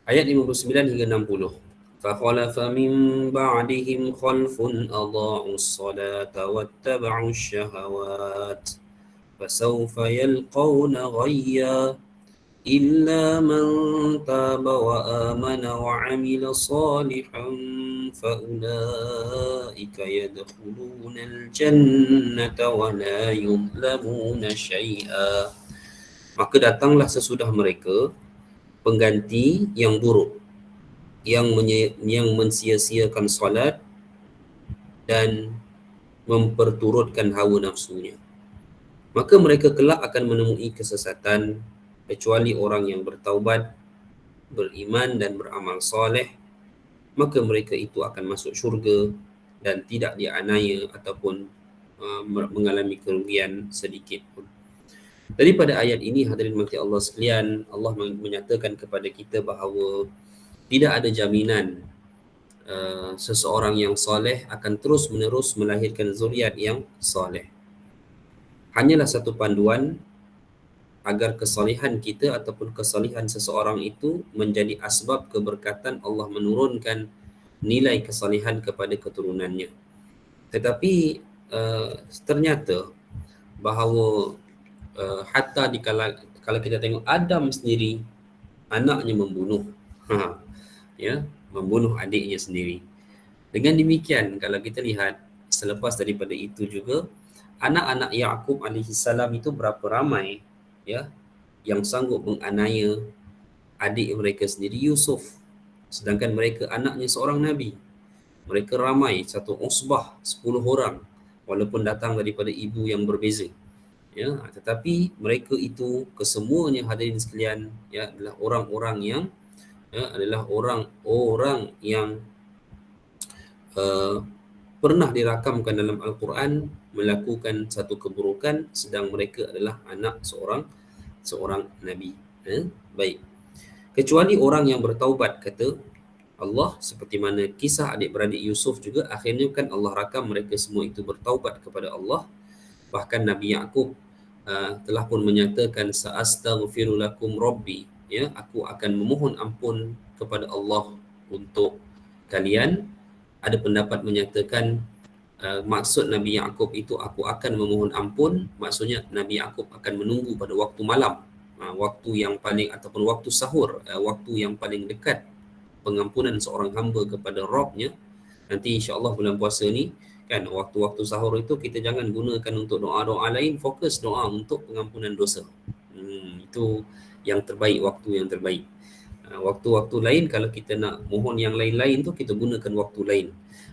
Ayat 59 hingga 60. فَخَلَفَ مِنْ بَعْدِهِمْ خَلْفٌ أَضَاعُوا الصَّلَاةَ وَاتَّبَعُوا الشَّهَوَاتِ فَسَوْفَ يَلْقَوْنَ غَيًّا إِلَّا مَنْ تَابَ وَآمَنَ وَعَمِلَ صَالِحًا فَأُولَئِكَ يَدْخُلُونَ الْجَنَّةَ وَلَا يُظْلَمُونَ شَيْئًا. Maka datanglah sesudah mereka pengganti yang buruk, yang mensia-siakan solat dan memperturutkan hawa nafsunya. Maka mereka kelak akan menemui kesesatan, kecuali orang yang bertaubat, beriman dan beramal soleh, maka mereka itu akan masuk syurga dan tidak dianiaya ataupun mengalami kerugian sedikit pun. Daripada ayat ini, hadirin mati Allah sekalian, Allah menyatakan kepada kita bahawa tidak ada jaminan seseorang yang soleh akan terus menerus melahirkan zuriat yang soleh. Hanyalah satu panduan agar kesalihan kita ataupun kesalihan seseorang itu menjadi asbab keberkatan Allah menurunkan nilai kesalihan kepada keturunannya. Tetapi ternyata bahawa hatta kalau kita tengok Adam sendiri, anaknya membunuh. Ya, membunuh adiknya sendiri. Dengan demikian, kalau kita lihat selepas daripada itu juga, anak-anak Yaqub alaihi salam itu berapa ramai ya yang sanggup menganiaya adik mereka sendiri Yusuf, sedangkan mereka anaknya seorang nabi. Mereka ramai, satu usbah 10 orang, walaupun datang daripada ibu yang berbeza. Ya, tetapi mereka itu kesemuanya, hadirin sekalian, ya, adalah orang-orang yang adalah orang-orang yang pernah dirakamkan dalam Al-Quran melakukan satu keburukan, sedang mereka adalah anak seorang Nabi. Baik. Kecuali orang yang bertaubat, kata Allah, seperti mana kisah adik-beradik Yusuf juga, akhirnya kan Allah rakam mereka semua itu bertaubat kepada Allah. Bahkan Nabi Yaqub telah pun menyatakan, sa'astaghfiru lakum rabbi, ya, aku akan memohon ampun kepada Allah untuk kalian. Ada pendapat menyatakan maksud Nabi Yaqub itu aku akan memohon ampun, maksudnya Nabi Yaqub akan menunggu pada waktu malam, waktu yang paling ataupun waktu sahur, waktu yang paling dekat pengampunan seorang hamba kepada Rabb-nya. Nanti insya-Allah bulan puasa ni kan, waktu-waktu sahur itu kita jangan gunakan untuk doa-doa lain, fokus doa untuk pengampunan dosa. Itu yang terbaik, waktu yang terbaik. Waktu-waktu lain kalau kita nak mohon yang lain-lain tu, kita gunakan waktu lain.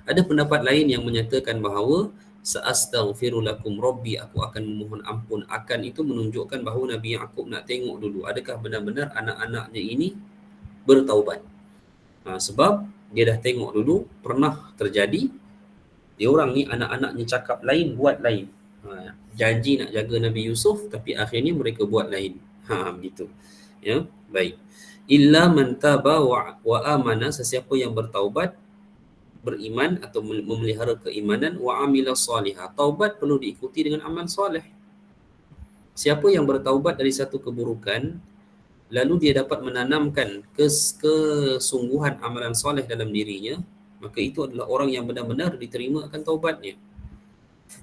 Ada pendapat lain yang menyatakan bahawa sa'astaghfiru lakum rabbi, aku akan memohon ampun, akan itu menunjukkan bahawa Nabi Yaqub nak tengok dulu adakah benar-benar anak-anaknya ini bertaubat. Sebab dia dah tengok dulu pernah terjadi, dia orang ni anak-anaknya cakap lain, buat lain. Janji nak jaga Nabi Yusuf, tapi akhirnya mereka buat lain. Begitu. Ya, baik. Illa man taba wa amana, sesiapa yang bertaubat, beriman atau memelihara keimanan, wa amila salihah. Taubat perlu diikuti dengan amal soleh. Siapa yang bertaubat dari satu keburukan, lalu dia dapat menanamkan kesungguhan amalan soleh dalam dirinya, maka itu adalah orang yang benar-benar diterima akan taubatnya.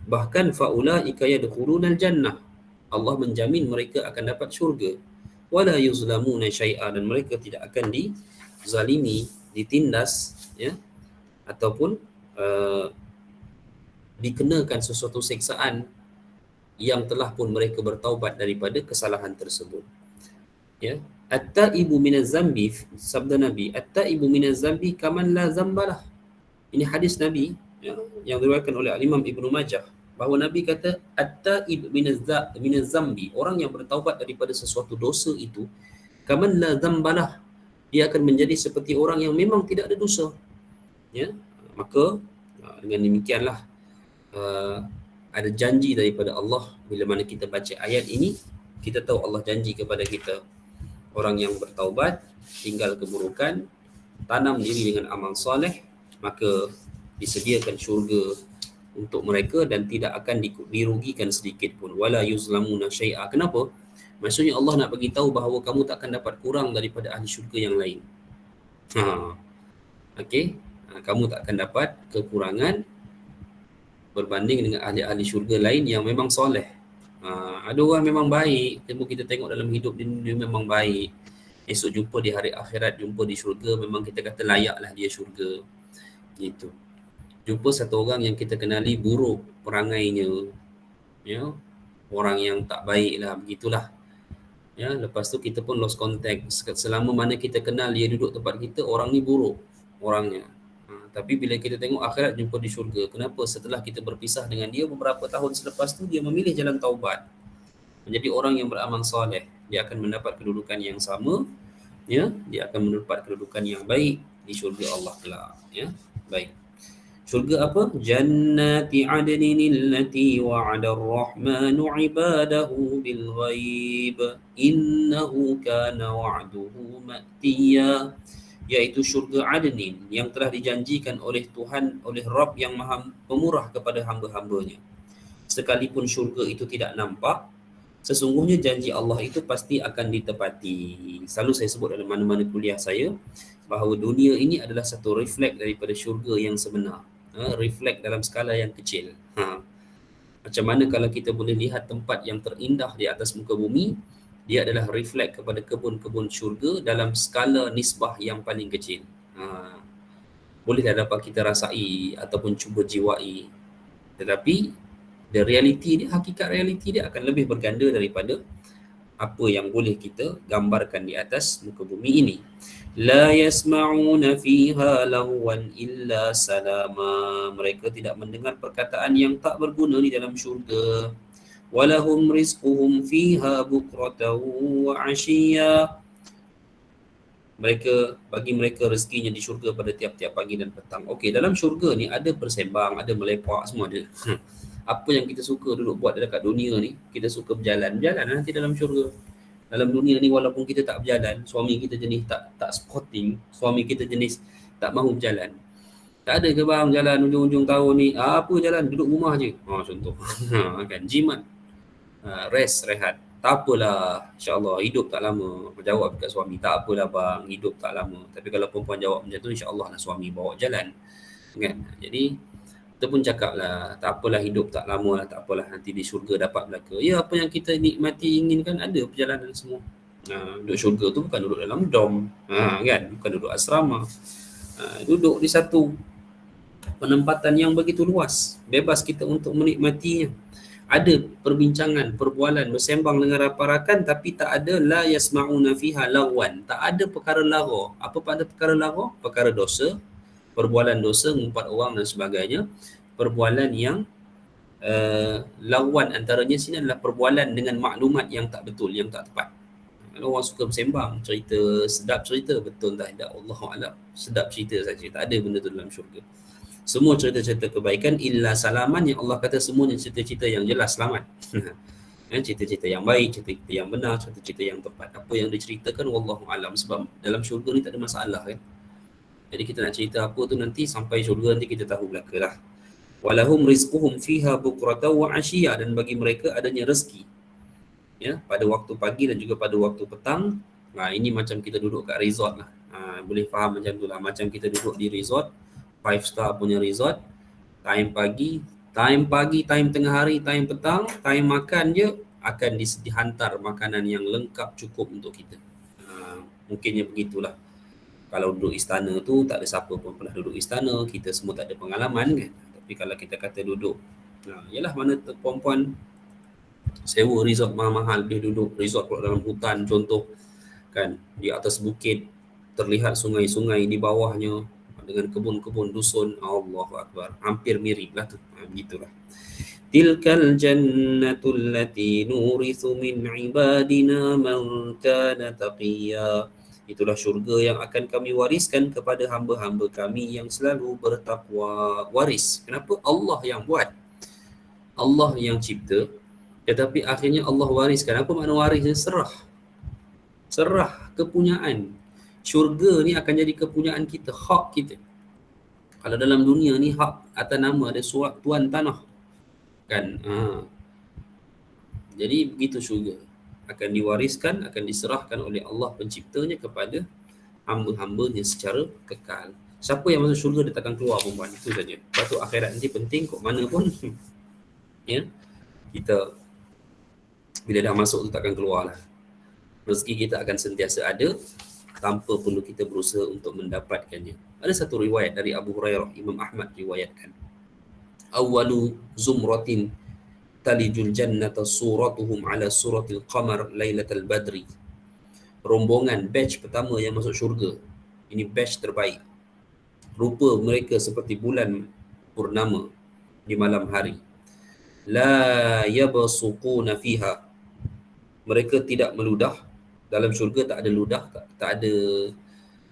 Bahkan faulaika yadkhulunal jannah, Allah menjamin mereka akan dapat syurga, wala yuzlamuna syai'a, dan mereka tidak akan dizalimi, ditindas, ya, ataupun uh, dikenakan sesuatu seksaan yang telah pun mereka bertaubat daripada kesalahan tersebut. Ya, at-taibu minaz zambi, sabda Nabi, at-taibu minaz zambi kaman la zambalah. Ini hadis Nabi, ya, yang diriwayatkan oleh Imam Ibnu Majah, bahawa Nabi kata at-taib minaz zambi, orang yang bertaubat daripada sesuatu dosa itu, kaman la zambalah, dia akan menjadi seperti orang yang memang tidak ada dosa. Ya, maka dengan demikianlah ada janji daripada Allah. Bila mana kita baca ayat ini, kita tahu Allah janji kepada kita, orang yang bertaubat, tinggal keburukan, tanam diri dengan amal soleh, maka disediakan syurga untuk mereka dan tidak akan dirugikan sedikit pun. Wala yuzlamuna syai'a. Kenapa? Maksudnya Allah nak bagi tahu bahawa kamu tak akan dapat kurang daripada ahli syurga yang lain. Okey, kamu tak akan dapat kekurangan berbanding dengan ahli-ahli syurga lain yang memang soleh. Ada orang memang baik, kita tengok dalam hidup dia memang baik. Esok jumpa di hari akhirat, jumpa di syurga, memang kita kata layaklah dia syurga. Gitu. Jumpa satu orang yang kita kenali buruk perangainya, ya, orang yang tak baik lah, begitulah. Ya, lepas tu kita pun lost contact. Selama mana kita kenal dia duduk tempat kita, orang ni buruk orangnya. Tapi bila kita tengok akhirat, jumpa di syurga. Kenapa? Setelah kita berpisah dengan dia beberapa tahun selepas tu, dia memilih jalan taubat, menjadi orang yang beramal soleh. Dia akan mendapat kedudukan yang sama, ya, dia akan mendapat kedudukan yang baik di syurga Allah kelak. Ya, baik. Syurga apa? Jannati adnin allati wa'ada ar-rahmanu 'ibadahu bil ghaib innahu kana wa'duhu ma'tiya. Iaitu syurga Adnin yang telah dijanjikan oleh Tuhan, oleh Rabb yang Maha Pemurah kepada hamba-hambanya. Sekalipun syurga itu tidak nampak, sesungguhnya janji Allah itu pasti akan ditepati. Selalu saya sebut dalam mana-mana kuliah saya bahawa dunia ini adalah satu refleks daripada syurga yang sebenar. Refleks dalam skala yang kecil. Macam mana kalau kita boleh lihat tempat yang terindah di atas muka bumi, dia adalah refleks kepada kebun-kebun syurga dalam skala nisbah yang paling kecil. Bolehlah dapat kita rasai ataupun cuba jiwai. Tetapi the reality dia, hakikat reality dia akan lebih berganda daripada apa yang boleh kita gambarkan di atas muka bumi ini. La yasma'una fiha lagwan illa salama. Mereka tidak mendengar perkataan yang tak berguna di dalam syurga. Walahum rizquhum fiha bukratan wa 'ashiyya. Bagi mereka rezekinya di syurga pada tiap-tiap pagi dan petang. Okey, dalam syurga ni ada bersembang, ada melepak, semua ada. Apa yang kita suka duduk buat dekat dunia ni, kita suka berjalan nanti dalam syurga. Dalam dunia ni walaupun kita tak berjalan, suami kita jenis tak sporting, suami kita jenis tak mahu berjalan. Tak ada ke bang jalan ujung-ujung tahun ni? Apa jalan, duduk rumah je. Contoh. Kan jimat. Rest, rehat. Tak apalah, insyaAllah hidup tak lama. Jawab dekat suami, tak apalah bang, hidup tak lama. Tapi kalau perempuan jawab macam tu, insyaAllah lah suami bawa jalan. Kan? Jadi kita pun cakap lah, tak apalah hidup tak lama lah, tak apalah nanti di syurga dapat belaka. Ya, apa yang kita nikmati, inginkan ada perjalanan semua. Duduk syurga tu bukan duduk dalam dom, kan? Bukan duduk asrama. Duduk di satu penempatan yang begitu luas, bebas kita untuk menikmatinya. Ada perbincangan, perbualan, bersembang dengan rakan-rakan, tapi tak ada la yasma'una fiha lagwan. Tak ada perkara lara. Apa pada perkara lara? Perkara dosa, perbualan dosa, mengumpat orang dan sebagainya. Perbualan yang lawan antaranya sini adalah perbualan dengan maklumat yang tak betul, yang tak tepat. Kalau orang suka bersembang, cerita sedap, cerita betul tak tidak, Allahu'alam, sedap cerita saja, tak ada benda tu dalam syurga. Semua cerita-cerita kebaikan illa salaman, yang Allah kata semuanya cerita-cerita yang jelas, selamat. Cerita-cerita yang baik, cerita-cerita yang benar, cerita-cerita yang tepat. Apa yang diceritakan wallahu'alam, sebab dalam syurga ni tak ada masalah kan. Jadi kita nak cerita apa tu nanti sampai syurga nanti kita tahu belaka lah. Walahum rizquhum fiha bukratan wa 'ashiyya, dan bagi mereka adanya rezeki, ya, pada waktu pagi dan juga pada waktu petang. Ini macam kita duduk kat resort lah. Boleh faham macam tu lah. Macam kita duduk di resort, 5 star punya resort, time pagi, time tengah hari, time petang, time makan je akan dihantar makanan yang lengkap cukup untuk kita. Mungkinnya begitulah. Kalau duduk istana tu tak ada siapa pun pernah duduk istana, kita semua tak ada pengalaman kan. Tapi kalau kita kata duduk, yalah mana perempuan sewa resort mahal-mahal, dia duduk resort pula dalam hutan contoh kan, di atas bukit terlihat sungai-sungai di bawahnya dengan kebun-kebun dusun. Allahu Akbar, hampir mirip lah tu. Begitulah. Tilkal jannatul lati nurithu min ibadina man kana taqiyya. Itulah syurga yang akan kami wariskan kepada hamba-hamba kami yang selalu bertakwa. Waris. Kenapa? Allah yang buat. Allah yang cipta. Tetapi akhirnya Allah wariskan. Apa makna waris? Serah. Serah kepunyaan. Syurga ni akan jadi kepunyaan kita, hak kita. Kalau dalam dunia ni hak atas nama ada surat tuan tanah kan. Jadi begitu syurga akan diwariskan, akan diserahkan oleh Allah penciptanya kepada hamba-hambanya secara kekal. Siapa yang masuk syurga dia takkan keluar perempuan, itu saja. Lepas tu akhirat nanti penting kok mana pun ya, kita bila dah masuk tu takkan keluar lah. Rezeki kita akan sentiasa ada tanpa perlu kita berusaha untuk mendapatkannya. Ada satu riwayat dari Abu Hurairah, Imam Ahmad riwayatkan. Awwalu zumratin talijul jannata suratuhum ala suratil qamar lailatul badri. Rombongan batch pertama yang masuk syurga. Ini batch terbaik. Rupa mereka seperti bulan purnama di malam hari. La yabsuquna fiha. Mereka tidak meludah. Dalam syurga tak ada ludah, tak ada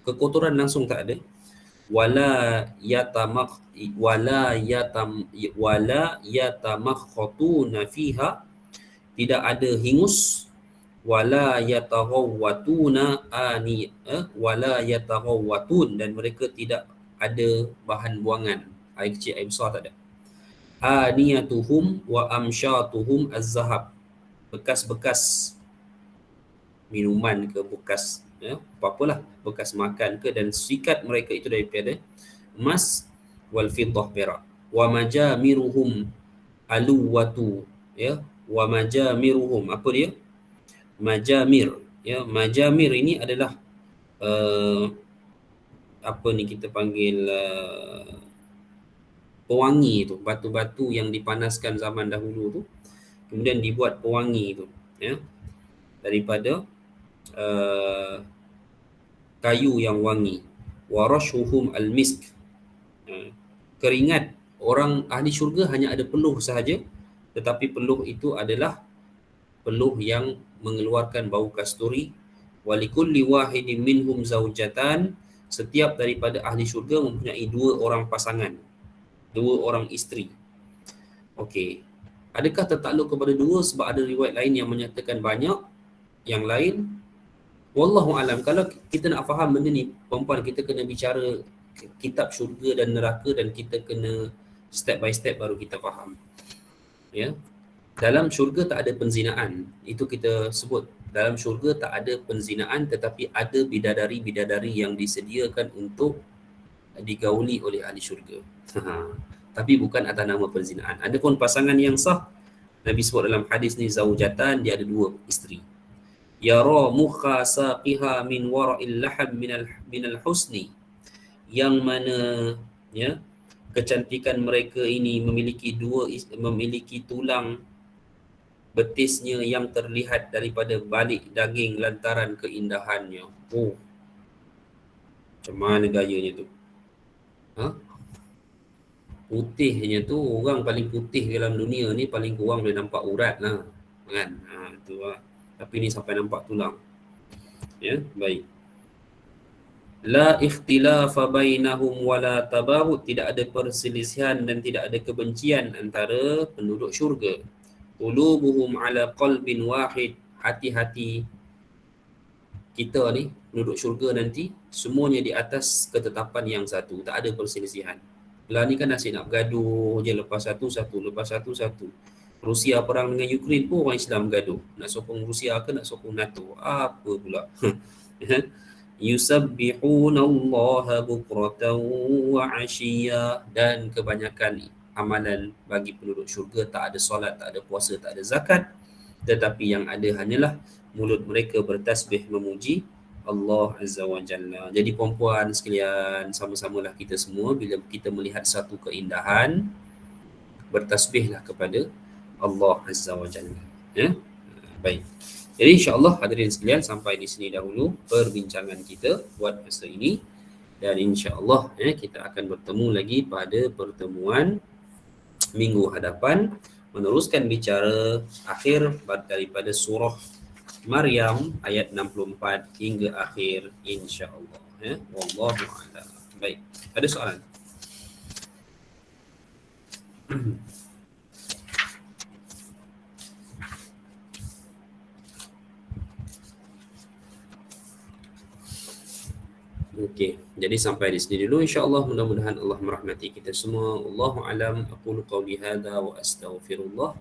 kekotoran langsung, tak ada. Wala yatamakhatuna fiha, tidak ada hingus. Wala yataghawwatun, dan mereka tidak ada bahan buangan, air kecil, air besar tak ada. Aniyatuhum wa amsyatuhum az-zahab, bekas-bekas minuman ke, bekas apa-apalah, bekas makan ke, dan sikat mereka itu daripada emas, wal fiddah, perak. Wa majamiruhum aluwatu, wa majamiruhum, apa dia? Majamir, majamir ini adalah apa ni kita panggil pewangi tu, batu-batu yang dipanaskan zaman dahulu tu, kemudian dibuat pewangi tu, daripada kayu yang wangi. Warashuhum al-misk, keringat orang ahli syurga hanya ada peluh sahaja, tetapi peluh itu adalah peluh yang mengeluarkan bau kasturi. Walikulli wahidin minhum zaujatan, setiap daripada ahli syurga mempunyai 2 orang pasangan, 2 orang isteri. Okey, adakah tertakluk kepada 2? Sebab ada riwayat lain yang menyatakan banyak, yang lain wallahu alam. Kalau kita nak faham benda ni, perempuan, kita kena bicara kitab syurga dan neraka, dan kita kena step by step baru kita faham. Dalam syurga tak ada penzinaan. Itu kita sebut, dalam syurga tak ada penzinaan, tetapi ada bidadari-bidadari yang disediakan untuk digauli oleh ahli syurga. Tapi bukan atas nama penzinaan. Adapun pasangan yang sah, Nabi sebut dalam hadis ni, zaujatan, dia ada 2 isteri. Yara mukha saqiha min wara'il laham minal husni, yang mana kecantikan mereka ini memiliki tulang betisnya yang terlihat daripada balik daging lantaran keindahannya. Macam mana gayanya tu? Putihnya tu, orang paling putih dalam dunia ni paling kurang boleh nampak urat lah kan. Tu lah. Tapi ni sampai nampak tulang. Baik. La ikhtilafa bainahum wala tabaghut, tidak ada perselisihan dan tidak ada kebencian antara penduduk syurga. Qulubuhum ala qalbin wahid, hati-hati kita ni penduduk syurga nanti semuanya di atas ketetapan yang satu, tak ada perselisihan. Lah ni kan asyik nak bergaduh je, lepas satu, lepas satu. Rusia perang dengan Ukraine pun orang Islam gaduh. Nak sokong Rusia ke nak sokong NATO? Apa pula? Yusabbihuna Allah bukratan wa ashiya. Dan kebanyakan amalan bagi penduduk syurga tak ada solat, tak ada puasa, tak ada zakat. Tetapi yang ada hanyalah mulut mereka bertasbih memuji Allah Azza wa Jalla. Jadi puan-puan sekalian, sama-samalah kita semua bila kita melihat satu keindahan, bertasbihlah kepada Allah Azza wa Jalla. Ya? Baik. Jadi insya-Allah hadirin sekalian, sampai di sini dahulu perbincangan kita buat masa ini, dan insya-Allah kita akan bertemu lagi pada pertemuan minggu hadapan meneruskan bicara akhir daripada surah Maryam ayat 64 hingga akhir insya-Allah. Wallahu a'lam. Baik. Ada soalan? Okey, jadi sampai di sini dulu insya-Allah. Mudah-mudahan Allah merahmati kita semua. Wallahu a'lam. Aqulu qawli hadza wa astaghfirullah.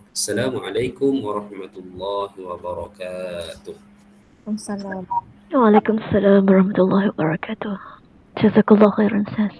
Assalamualaikum warahmatullahi wabarakatuh. Waalaikumsalam. Waalaikumsalam warahmatullahi wabarakatuh. Jazakallah khairan, Ustaz.